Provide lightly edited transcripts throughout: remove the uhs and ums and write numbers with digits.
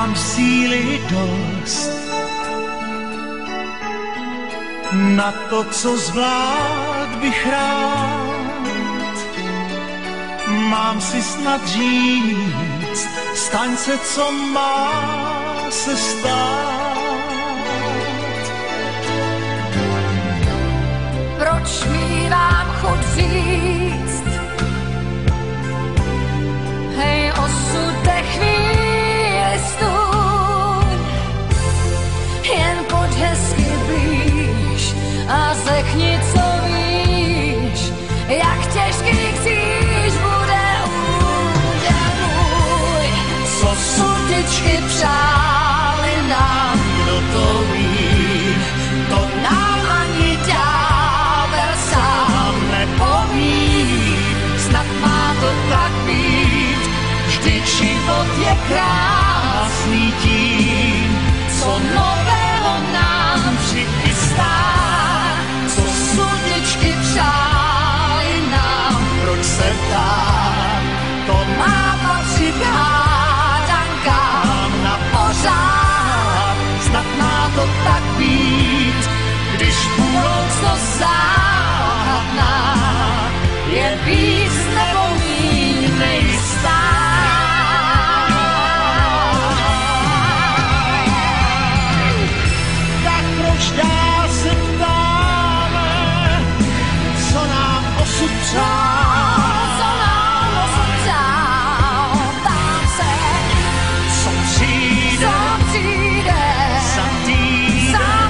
nemám síly dost na to, co zvlád bych rád. Mám si snad říct, staň se, co má se stát. Proč mívám chuť říct, hej, osude, chvíli stůň, jen pojď hezky blíž a řekni, co víš, jak těžký kříž bude úděl můj. Co sutičky přáli nám, kdo to ví, to nám ani ďábel sám nepoví. Snad má to tak být, vždyť život je krásný tím, co nového nám přichystá. Co sludičky přáli nám, proč se ptát, to má patřit hádankám na pořád. Snad má to tak být, když budoucnost záhadná je víc nebo míň nejistá. Tak proč dál se ptáme, co nám osud přál? Co nám osud přál, ptám se, Co přijde co přijde za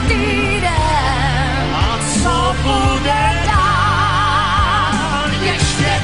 týden a co bude dál, ještě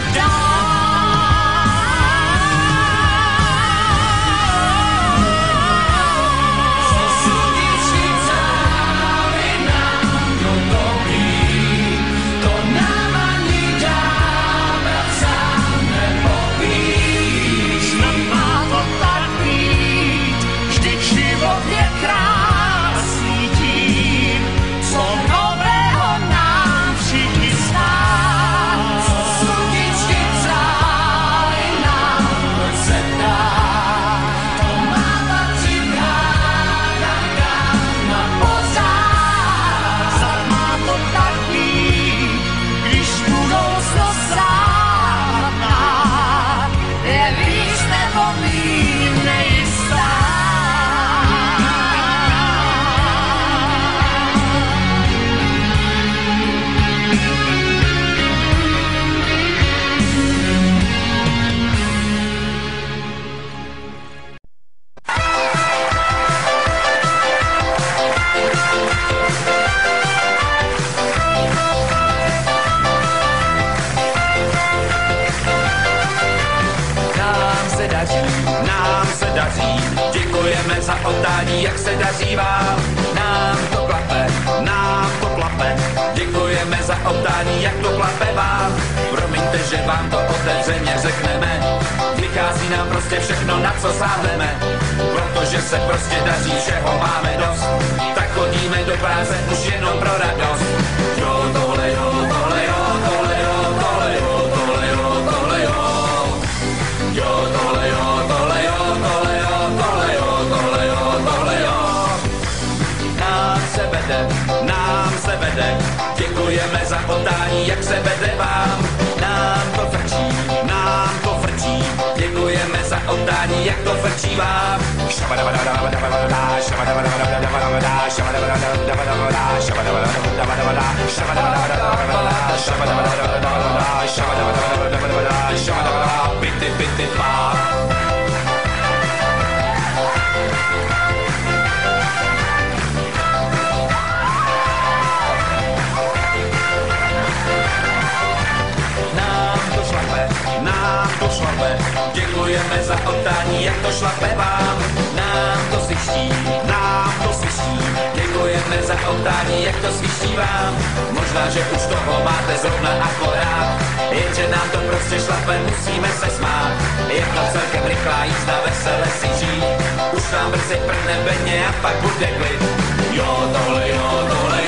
Děkujeme za oddání, jak se daří vám. Nám to klape. Děkujeme za oddání, jak to klape vám. Promiňte, že vám to otevřeně řekneme. Vychází nám prostě všechno, na co sáhneme. Protože se prostě daří, všeho máme dost. Tak chodíme do práce už jenom pro radost. Jo, tohle jo, tohle jo, tohle jo, tohle jo, tohle jo, tohle jo. Jo, tohle jo, tohle jo, tohle jo, tohle jo, tohle jo, tohle jo. Nám se vede, děkujeme za oddání, jak se vede vám. Nám to frčí, děkujeme za oddání, jak to frčí vám. Pity, pá. Nám to šlape, děkujeme za oddání, jak to šlape vám. Nám to sviští, děkujeme za oddání, jak to sviští vám. Možná, že už toho máte zrovna akorát, jenže nám to prostě šlape, musíme se smát. Je to celkem rychlá jízda, vesele si žít, už nám brzy prne beně a pak bude klid. Jo, tohle jo, tohle